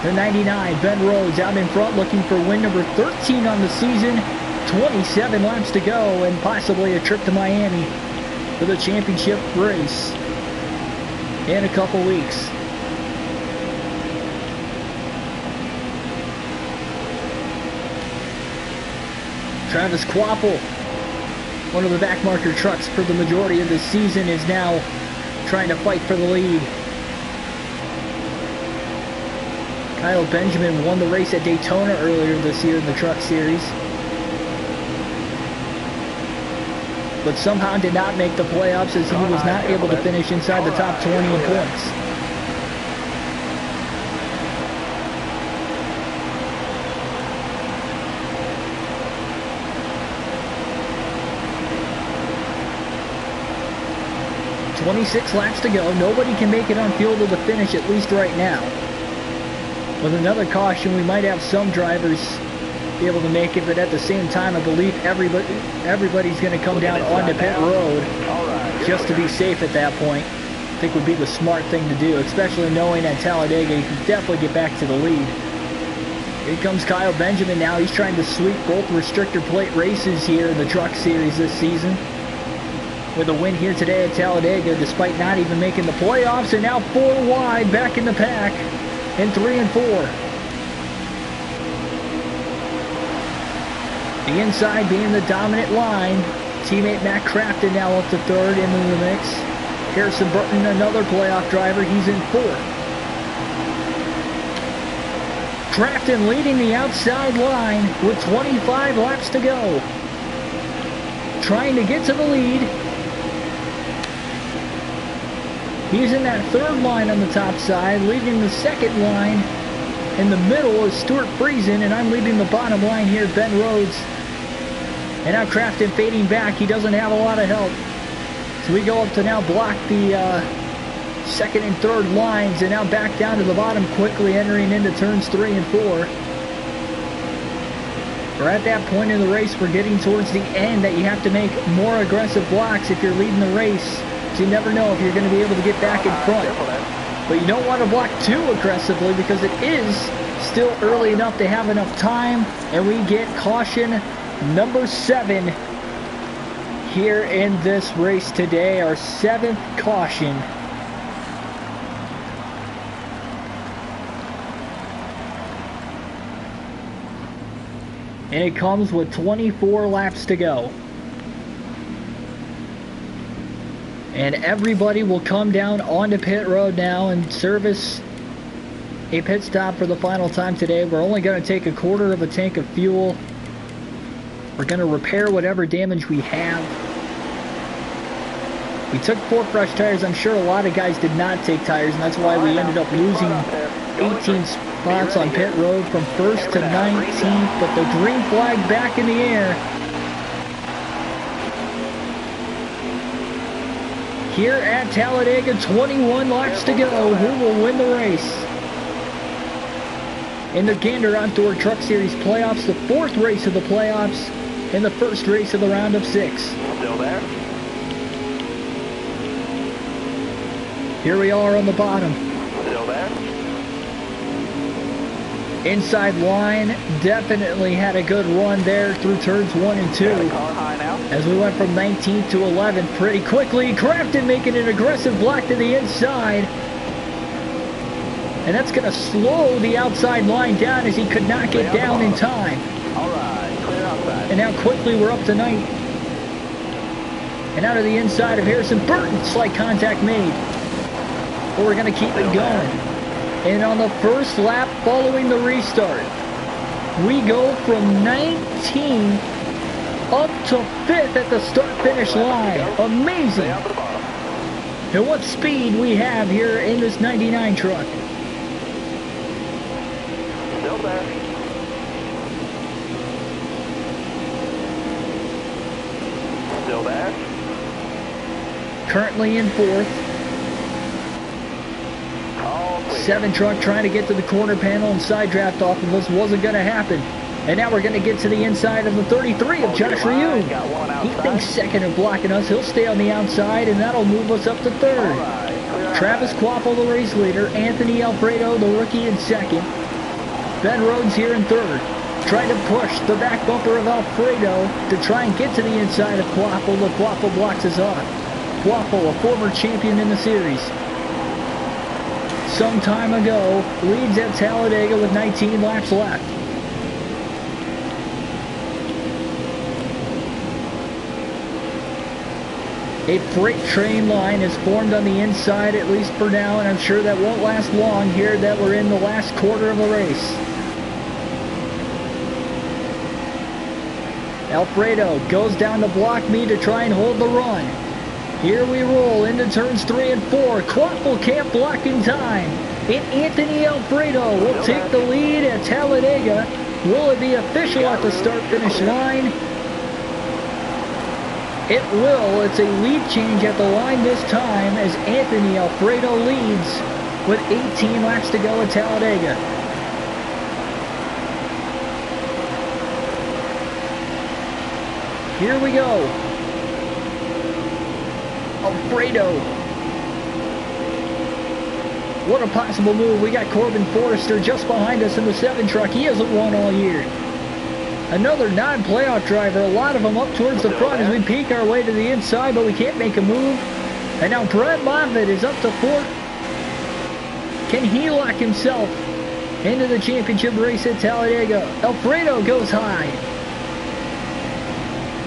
The 99, Ben Rhodes out in front looking for win number 13 on the season. 27 laps to go and possibly a trip to Miami for the championship race in a couple weeks. Travis Kvapil, one of the backmarker trucks for the majority of the season, is now trying to fight for the lead. Kyle Benjamin won the race at Daytona earlier this year in the Truck Series, but somehow did not make the playoffs as he was not able to finish inside the top 20 in points. .26 laps to go. Nobody can make it on field of the finish, at least right now. With another caution, we might have some drivers be able to make it, but at the same time, I believe everybody's going to come down onto pit road just to be safe at that point. I think would be the smart thing to do, especially knowing at Talladega you can definitely get back to the lead. Here comes Kyle Benjamin now. He's trying to sweep both restrictor plate races here in the Truck Series this season, with a win here today at Talladega despite not even making the playoffs, and now 4 wide back in the pack in 3 and 4. The inside being the dominant line. Teammate Matt Crafton now up to 3rd into the mix. Harrison Burton, another playoff driver, he's in 4th. Crafton leading the outside line with 25 laps to go. Trying to get to the lead. He's in that third line on the top side, leading the second line. In the middle is Stuart Friesen, and I'm leading the bottom line here, Ben Rhodes. And now Crafton fading back. He doesn't have a lot of help. So we go up to now block the second and third lines, and now back down to the bottom quickly, entering into turns 3 and 4. We're at that point in the race. We're getting towards the end that you have to make more aggressive blocks if you're leading the race. So you never know if you're going to be able to get back in front. But you don't want to block too aggressively because it is still early enough to have enough time. And we get caution number 7 here in this race today. Our 7th caution. And it comes with 24 laps to go. And everybody will come down onto pit road now and service a pit stop for the final time today. We're only going to take a quarter of a tank of fuel. We're going to repair whatever damage we have. We took 4 fresh tires. I'm sure a lot of guys did not take tires, and that's why we ended up losing 18 spots on pit road from 1st to 19th. But the green flag back in the air. Here at Talladega, 21 laps to go. Who will win the race? In the Gander Outdoor Truck Series playoffs, the 4th race of the playoffs, and the 1st race of the round of 6. Still there? Here we are on the bottom. Still there? Inside line, definitely had a good run there through turns 1 and 2. As we went from 19th to 11th pretty quickly. Crafton making an aggressive block to the inside. And that's going to slow the outside line down as he could not get down in time. All right, clear outside. And now quickly we're up to 9th. And out of the inside of Harrison Burton, slight contact made. But we're going to keep it going. And on the first lap following the restart, we go from 19th up to 5th at the start-finish line. Amazing. And what speed we have here in this 99 truck. Still there. Still there. Currently in 4th. 7 truck trying to get to the corner panel and side draft off of us. Wasn't going to happen. And now we're going to get to the inside of the 33 of Josh Ryu. He thinks second of blocking us. He'll stay on the outside, and that'll move us up to 3rd. Travis Quaffle, the race leader. Anthony Alfredo, the rookie, in 2nd. Ben Rhodes here in 3rd. Trying to push the back bumper of Alfredo to try and get to the inside of Quaffle. The Quaffle blocks us off. Quaffle, a former champion in the series. Some time ago, leads at Talladega with 19 laps left. A freight train line is formed on the inside, at least for now, and I'm sure that won't last long here that we're in the last quarter of the race. Alfredo goes down to block me to try and hold the run. Here we roll into turns 3 and 4. Quaffle can't block in time. And Anthony Alfredo will take the lead at Talladega. Will it be official at the start-finish line? It will. It's a lead change at the line this time as Anthony Alfredo leads with 18 laps to go at Talladega. Here we go. Alfredo. What a possible move. We got Corbin Forrester just behind us in the 7 truck. He hasn't won all year. Another non-playoff driver. A lot of them up towards the front as we peek our way to the inside, but we can't make a move. And now Brett Moffitt is up to 4th. Can he lock himself into the championship race at Talladega? Alfredo goes high.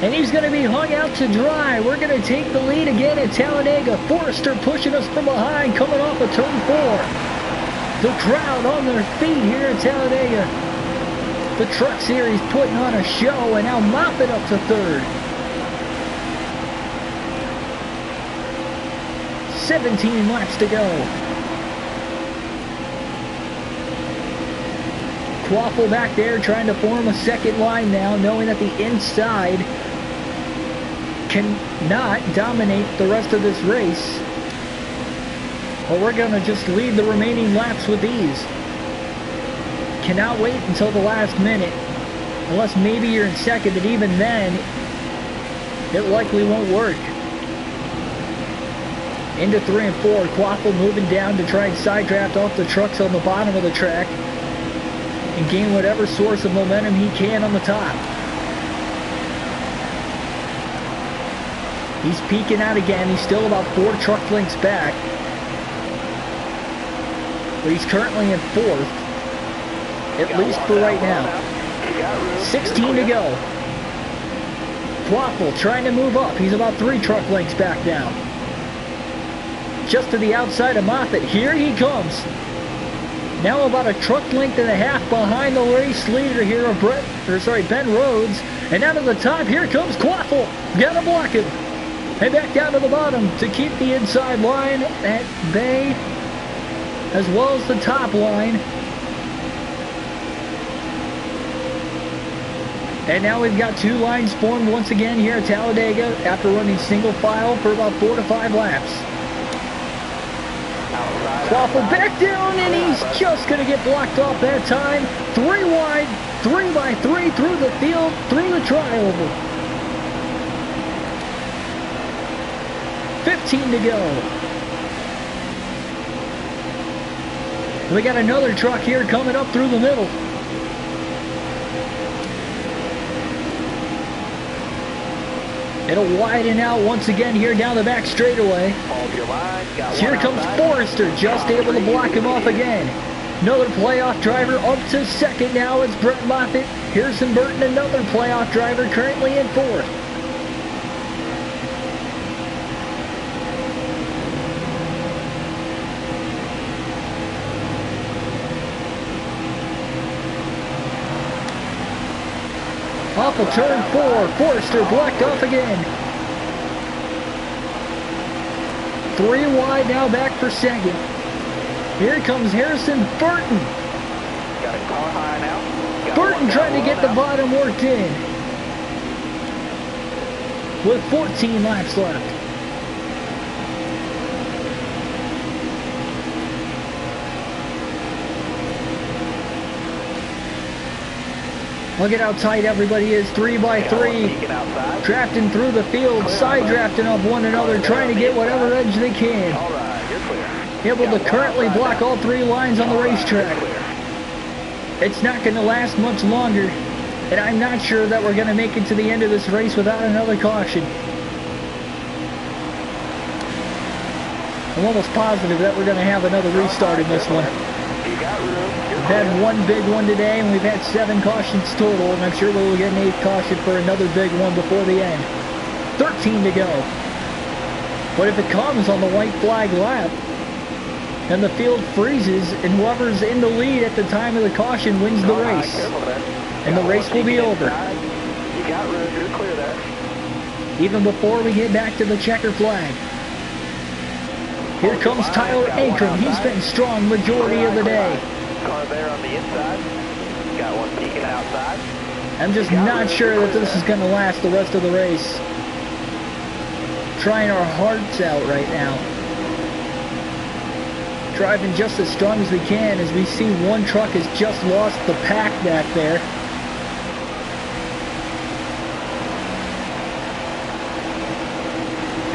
And he's going to be hung out to dry. We're going to take the lead again at Talladega. Forrester pushing us from behind, coming off of turn 4. The crowd on their feet here at Talladega. The Truck Series putting on a show, and now Moffitt up to third. 17 laps to go. Quaffle back there trying to form a second line now, knowing that the inside cannot dominate the rest of this race. Well, we're going to just lead the remaining laps with ease. Cannot wait until the last minute, unless maybe you're in second, and even then, it likely won't work. Into 3 and 4, Quaffle moving down to try and side draft off the trucks on the bottom of the track and gain whatever source of momentum he can on the top. He's peeking out again. He's still about 4 truck lengths back. But he's currently in 4th, at least for right now. 16 to go. Quaffle trying to move up. He's about 3 truck lengths back now. Just to the outside of Moffitt. Here he comes. Now about a truck length and a half behind the race leader here of Ben Rhodes. And out of the top, here comes Quaffle. Gotta block him. And back down to the bottom to keep the inside line at bay, as well as the top line. And now we've got 2 lines formed once again here at Talladega after running single file for about 4 to 5 laps. Quaffle back down, and he's just going to get blocked off that time. 3 wide, 3 by 3 through the field, through the trioval. 15 to go. We got another truck here coming up through the middle. It'll widen out once again here down the back straightaway. Here comes Forrester, just able to block him off again. Another playoff driver up to second now. It's Brett Moffitt. Harrison Burton, another playoff driver, currently in 4th. Off of turn 4, Forrester blocked off again. 3 wide now, back for second. Here comes Harrison Burton. Got a car high now. Burton trying to get the bottom worked in. With 14 laps left. Look at how tight everybody is. 3 by 3. Drafting through the field, side drafting off one another, trying to get whatever edge they can. Able to currently block all 3 lines on the racetrack. It's not going to last much longer, and I'm not sure that we're going to make it to the end of this race without another caution. I'm almost positive that we're going to have another restart in this one. We've had 1 big one today, and we've had 7 cautions total, and I'm sure we'll get an 8th caution for another big one before the end. 13 to go. But if it comes on the white flag lap, and the field freezes, and whoever's in the lead at the time of the caution wins the race. And the race will be over. You got room, you're clear there. Even before we get back to the checker flag. Here comes Tyler Ankrum. He's been strong majority of the day. Car there on the inside. Got one peeking outside. I'm just not sure that this is going to last the rest of the race. Trying our hearts out right now. Driving just as strong as we can as we see one truck has just lost the pack back there.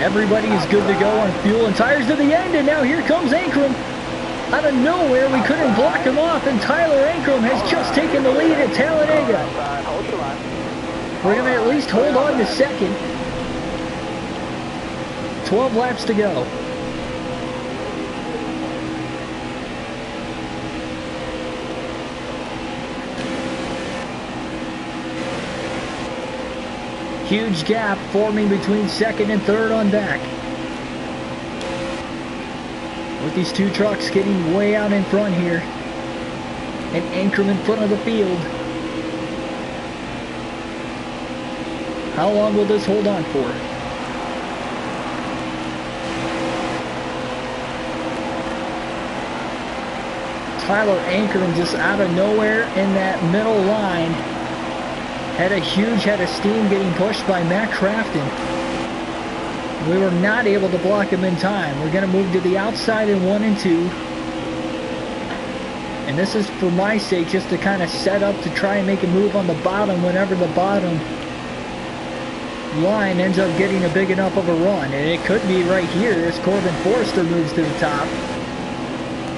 Everybody is good to go on fuel and tires to the end, and now here comes Ankrum. Out of nowhere, we couldn't block him off, and Tyler Ankrum has just taken the lead at Talladega. We're going to at least hold on to second. 12 laps to go. Huge gap forming between second and third on back. With these two trucks getting way out in front here. And Ankrum in front of the field. How long will this hold on for? Tyler Ankrum just out of nowhere in that middle line. Had a huge head of steam getting pushed by Matt Crafton. We were not able to block him in time. We're going to move to the outside in 1 and 2. And this is for my sake, just to kind of set up to try and make a move on the bottom whenever the bottom line ends up getting a big enough of a run. And it could be right here as Corbin Forrester moves to the top.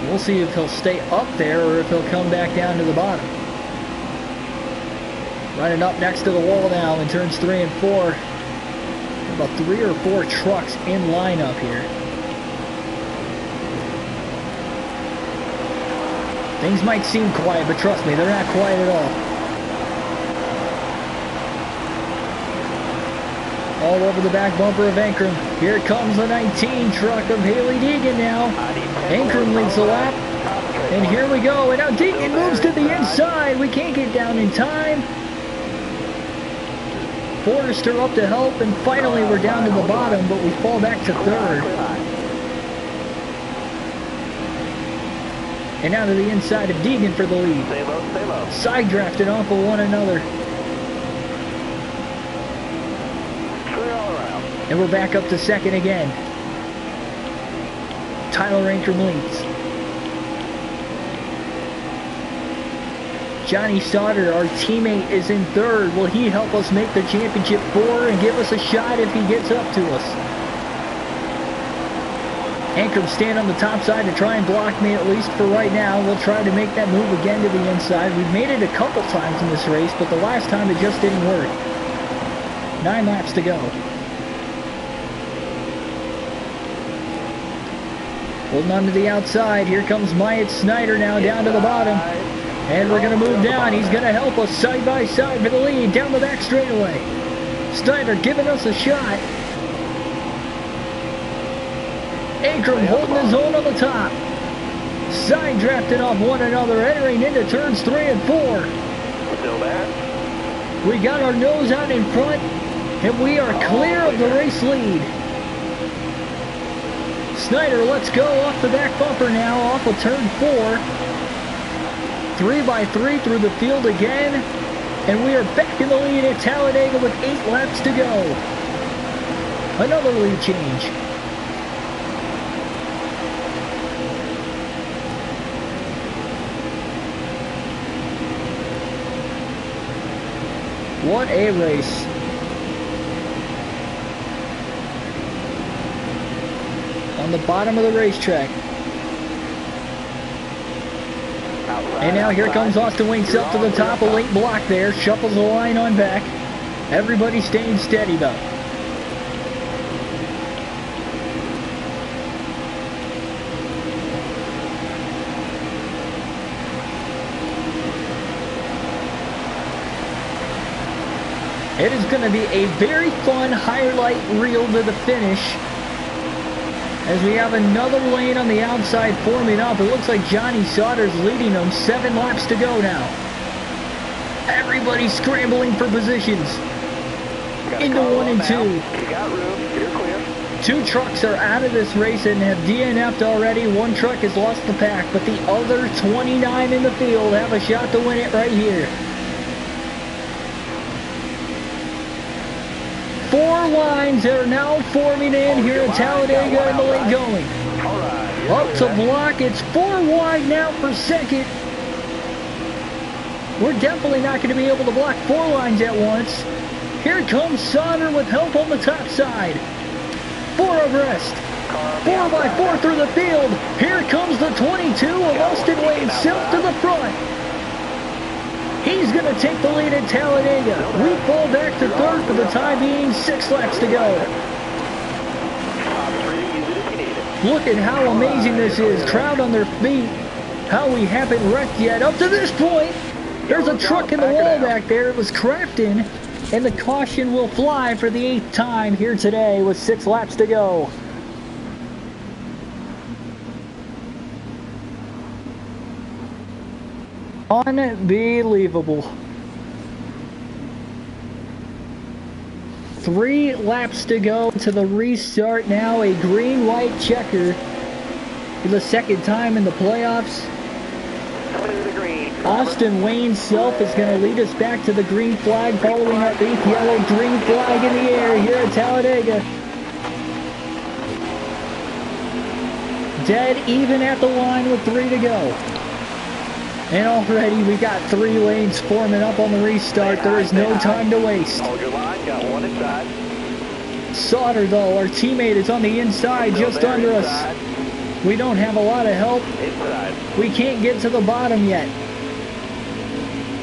We'll see if he'll stay up there or if he'll come back down to the bottom. Running up next to the wall now in turns 3 and 4. About 3 or 4 trucks in line up here. Things might seem quiet, but trust me, they're not quiet at all. All over the back bumper of Ankrum. Here comes the 19 truck of Haley Deegan now. Ankrum leads the lap. And here we go. And now Deegan moves to the inside. We can't get down in time. Forrester up to help, and finally we're down to the bottom, but we fall back to 3rd. And now to the inside of Deegan for the lead. Side drafted off of one another. And we're back up to 2nd again. Tyler Ankrum leads. Johnny Sauter, our teammate, is in 3rd. Will he help us make the championship 4 and give us a shot if he gets up to us? Ankrum stand on the top side to try and block me, at least for right now. We'll try to make that move again to the inside. We've made it a couple times in this race, but the last time it just didn't work. 9 laps to go. Holding on to the outside. Here comes Myatt Snyder now down to the bottom. And we're going to move down. He's going to help us side by side for the lead down the back straightaway. Snyder giving us a shot. Ankrum holding his own on the top. Side drafting off one another, entering into turns 3 and 4. Still there. We got our nose out in front, and we are clear of the race lead. Snyder lets go off the back bumper now, off of turn 4. 3 by 3 through the field again, and we are back in the lead at Talladega with 8 laps to go. Another lead change. What a race. On the bottom of the racetrack. And now here comes Austin Wayne up to the top, a late block there, shuffles the line on back. Everybody staying steady though. It is going to be a very fun highlight reel to the finish. As we have another lane on the outside forming up. It looks like Johnny Sauter's leading them. 7 laps to go now. Everybody's scrambling for positions. Into 1 and 2. You got room. You're clear. 2 trucks are out of this race and have DNF'd already. 1 truck has lost the pack, but the other 29 in the field have a shot to win it right here. 4 lines that are now forming in here at Talladega in the late going. Up to block, it's 4 wide now for 2nd. We're definitely not going to be able to block 4 lines at once. Here comes Sauter with help on the top side. 4 abreast. 4 by 4 through the field. Here comes the 22 of Austin Wayne Self to the front. He's going to take the lead at Talladega. We fall back to 3rd for the time being. 6 laps to go. Look at how amazing this is. Crowd on their feet. How we haven't wrecked yet. Up to this point, there's a truck in the wall back there. It was Crafton, and the caution will fly for the 8th time here today with 6 laps to go. Unbelievable. 3 laps to go to the restart now. A green-white checker for the second time in the playoffs. Austin Wayne Self is going to lead us back to the green flag following our 8th yellow green flag in the air here at Talladega. Dead even at the line with 3 to go. And already we got 3 lanes forming up on the restart. There is no time to waste. Hold your line, got 1 inside. Sauter, though, our teammate, is on the inside just under us. We don't have a lot of help. Inside. We can't get to the bottom yet.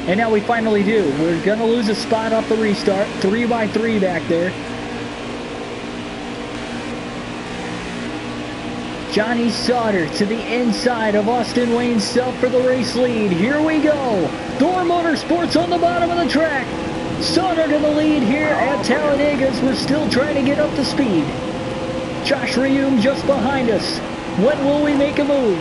And now we finally do. We're going to lose a spot off the restart. 3 by 3 back there. Johnny Sauter to the inside of Austin Wayne Self for the race lead. Here we go. Thor Motorsports on the bottom of the track. Sauter to the lead here at Talladega as we're still trying to get up to speed. Josh Reaume just behind us. When will we make a move?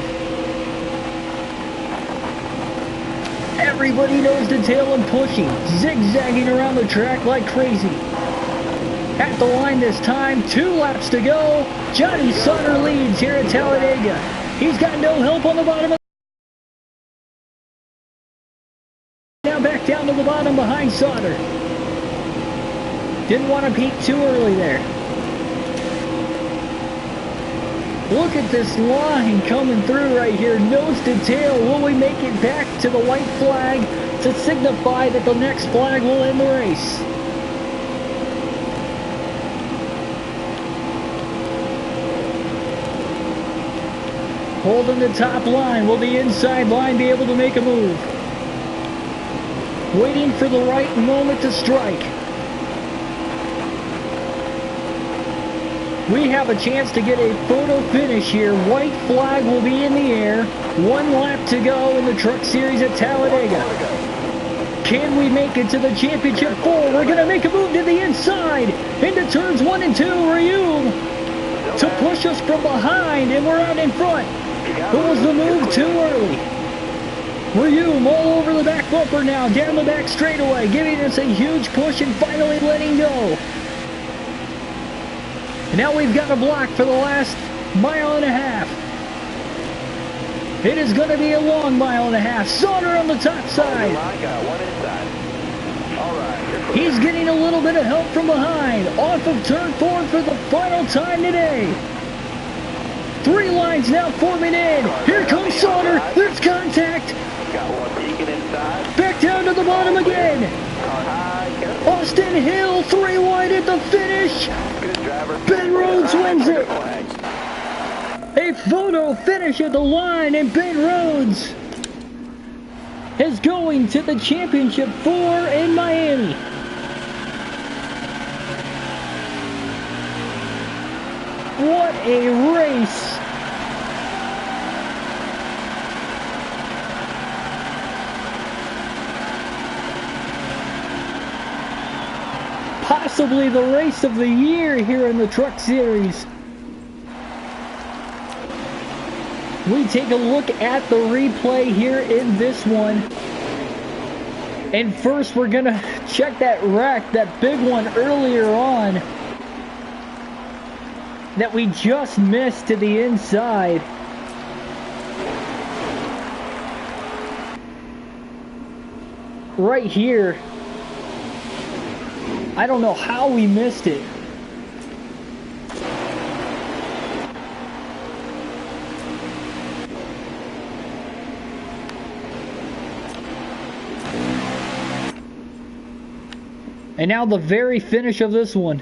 Everybody knows the tail and pushing, zigzagging around the track like crazy. At the line this time, 2 laps to go. Johnny Sauter leads here at Talladega. He's got no help on the bottom of now back down to the bottom behind Sauter. Didn't want to peak too early there. Look at this line coming through right here, nose to tail. Will we make it back to the white flag to signify that the next flag will end the race? Holding the top line. Will the inside line be able to make a move? Waiting for the right moment to strike. We have a chance to get a photo finish here. White flag will be in the air. 1 lap to go in the Truck Series at Talladega. Can we make it to the Championship 4? We're going to make a move to the inside. Into turns 1 and 2. Reaume to push us from behind, and we're out in front. It was the move too early. Reaume all over the back bumper now, down the back straightaway, giving us a huge push and finally letting go. And now we've got a block for the last 1.5 miles. It is going to be a long 1.5 miles. Sauter on the top side. He's getting a little bit of help from behind. Off of turn 4 for the final time today. 3 lines now forming in. Here comes Sauter. There's contact. Back down to the bottom again. Austin Hill 3 wide at the finish. Ben Rhodes wins it. A photo finish at the line, and Ben Rhodes is going to the Championship 4 in Miami. What a race. Possibly the race of the year here in the Truck Series. We take a look at the replay here in this one. And first we're going to check that wreck, that big one earlier on, that we just missed to the inside. Right here. I don't know how we missed it. And now the very finish of this one.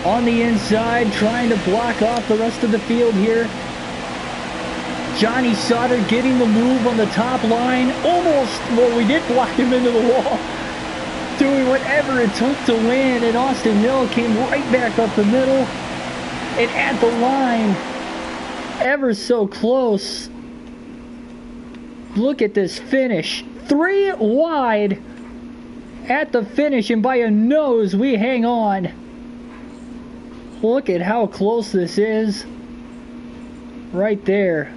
On the inside, trying to block off the rest of the field here. Johnny Sauter getting the move on the top line. Almost, well, we did block him into the wall. Doing whatever it took to win. And Austin Hill came right back up the middle. And at the line, ever so close. Look at this finish. 3 wide at the finish. And by a nose, we hang on. Look at how close this is. right there.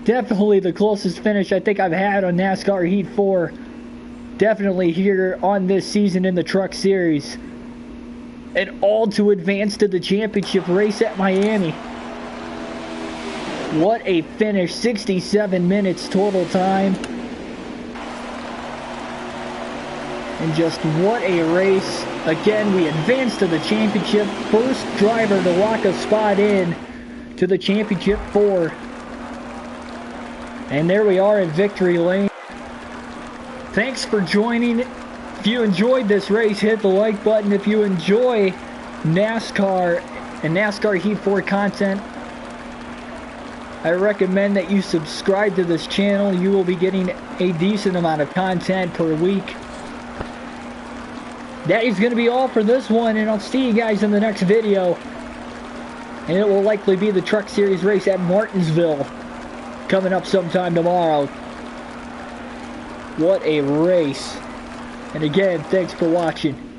Definitely the closest finish I think I've had on NASCAR Heat 4. Definitely here on this season in the Truck Series. And all to advance to the championship race at Miami. What a finish. 67 minutes total time. And just what a race. Again, we advanced to the championship. First driver to lock a spot in to the championship 4. And there we are in victory lane. Thanks for joining. If you enjoyed this race, hit the like button. If you enjoy NASCAR and NASCAR Heat 4 content, I recommend that you subscribe to this channel. You will be getting a decent amount of content per week. That is going to be all for this one, and I'll see you guys in the next video. And it will likely be the Truck Series race at Martinsville coming up sometime tomorrow. What a race. And again, thanks for watching.